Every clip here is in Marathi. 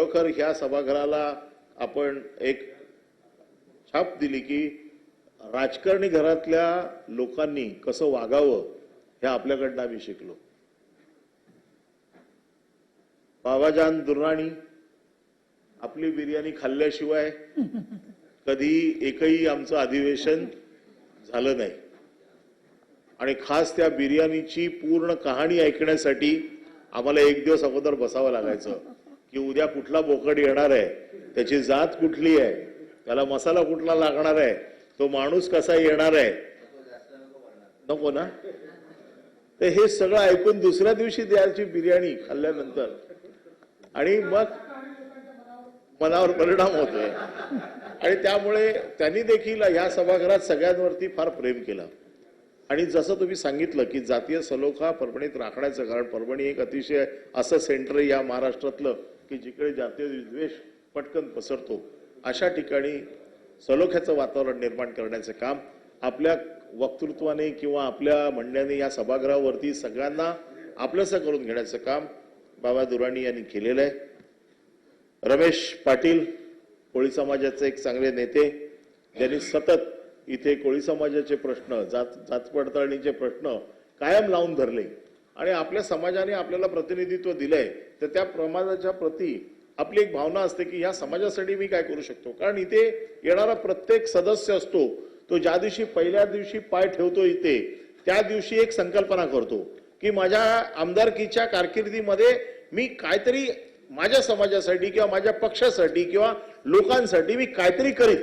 खरोखर ह्या सभागृहाला आपण एक छाप दिली की राजकारणी घरातल्या लोकांनी कसं वागावं हे आपल्याकडनं आम्ही शिकलो. बाबाजान दुर्राणी आपली बिर्याणी खाल्ल्याशिवाय कधी एकही आमचं अधिवेशन झालं नाही आणि खास त्या बिर्याणीची पूर्ण कहाणी ऐकण्यासाठी आम्हाला एक दिवस अगोदर बसावं लागायचं की उद्या कुठला बोकड येणार आहे, त्याची जात कुठली आहे, त्याला मसाला कुठला लागणार आहे, तो माणूस कसा येणार आहे, नको ना. तर हे सगळं ऐकून दुसऱ्या दिवशी द्यायची बिर्याणी खाल्ल्यानंतर आणि मग मनावर परिणाम होतोय. आणि त्यामुळे त्यांनी देखील या सभागृहात सगळ्यांवरती फार प्रेम केलं. आणि जसं तुम्ही सांगितलं की जातीय सलोखा परभणीत राखण्याचं, कारण परभणी एक अतिशय असं सेंटर या महाराष्ट्रातलं की जिकडे जातीय विद्वेष पटकन पसरतो, अशा ठिकाणी सलोख्याचं वातावरण निर्माण करण्याचं काम आपल्या वक्तृत्वाने किंवा आपल्या म्हणण्याने या सभागृहावरती सगळ्यांना आपलंसं करून घेण्याचं काम बाबा दुर्राणी यांनी केलेलं आहे. रमेश पाटील कोळी समाजाचे एक चांगले नेते, ज्यांनी सतत इथे कोळी समाजाचे प्रश्न, जात पडताळणीचे प्रश्न कायम लावून धरले आणि आपल्या समाजाने आपल्याला प्रतिनिधित्व दिलंय, तर त्या प्रमाणाच्या प्रती आपली एक भावना असते की या समाजासाठी मी काय करू शकतो. कारण इथे येणारा प्रत्येक सदस्य असतो तो ज्या दिवशी पहिल्या दिवशी पाय ठेवतो इथे, त्या दिवशी एक संकल्पना करतो की माझ्या आमदारकीच्या कारकिर्दीमध्ये मी काहीतरी माझ्या समाजासाठी किंवा माझ्या पक्षासाठी किंवा लोकांसाठी मी काहीतरी करीन,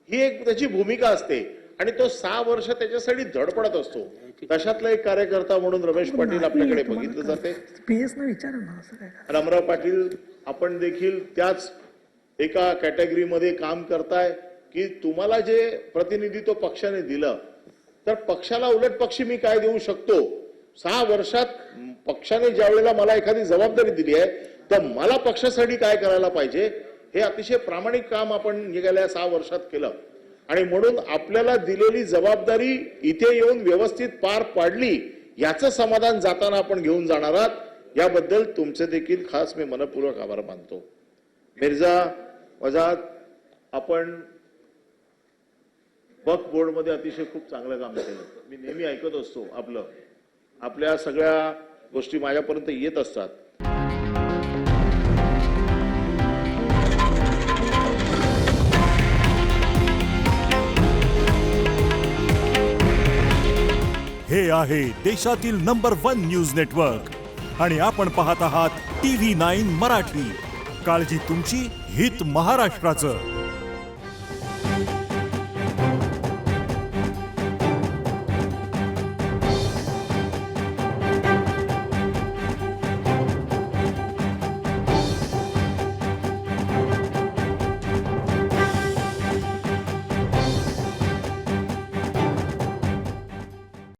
ही एक त्याची भूमिका असते आणि तो 6 वर्ष त्याच्यासाठी धडपडत असतो. तशातला एक कार्यकर्ता म्हणून रमेश पाटील आपल्याकडे बघितलं जाते. रामराव पाटील आपण देखील त्याच एका कॅटेगरीमध्ये काम करताय की तुम्हाला जे प्रतिनिधित्व पक्षाने दिलं, तर पक्षाला उलट पक्षी मी काय देऊ शकतो. 6 वर्षात पक्षाने ज्या वेळेला मला एखादी जबाबदारी दिली आहे, तर मला पक्षासाठी काय करायला पाहिजे हे अतिशय प्रामाणिक काम आपण गेल्या 6 वर्षात केलं. आणि म्हणून आपल्याला दिलेली जबाबदारी इथे येऊन व्यवस्थित पार पाडली, याचं समाधान जाताना आपण घेऊन जाणार आहात, याबद्दल तुमचे देखील खास मी मनपूर्वक आभार मानतो. मिर्झा वजाहत, आपण वक्फ बोर्डमध्ये अतिशय खूप चांगलं काम केलं. मी नेहमी ऐकत असतो आपल्या सगळ्या गोष्टी माझ्यापर्यंत येत असतात. हे आहे देशातील नंबर 1 न्यूज नेटवर्क आणि आपण पाहत आहात TV9 मराठी. काळजी तुमची, हित महाराष्ट्राचं.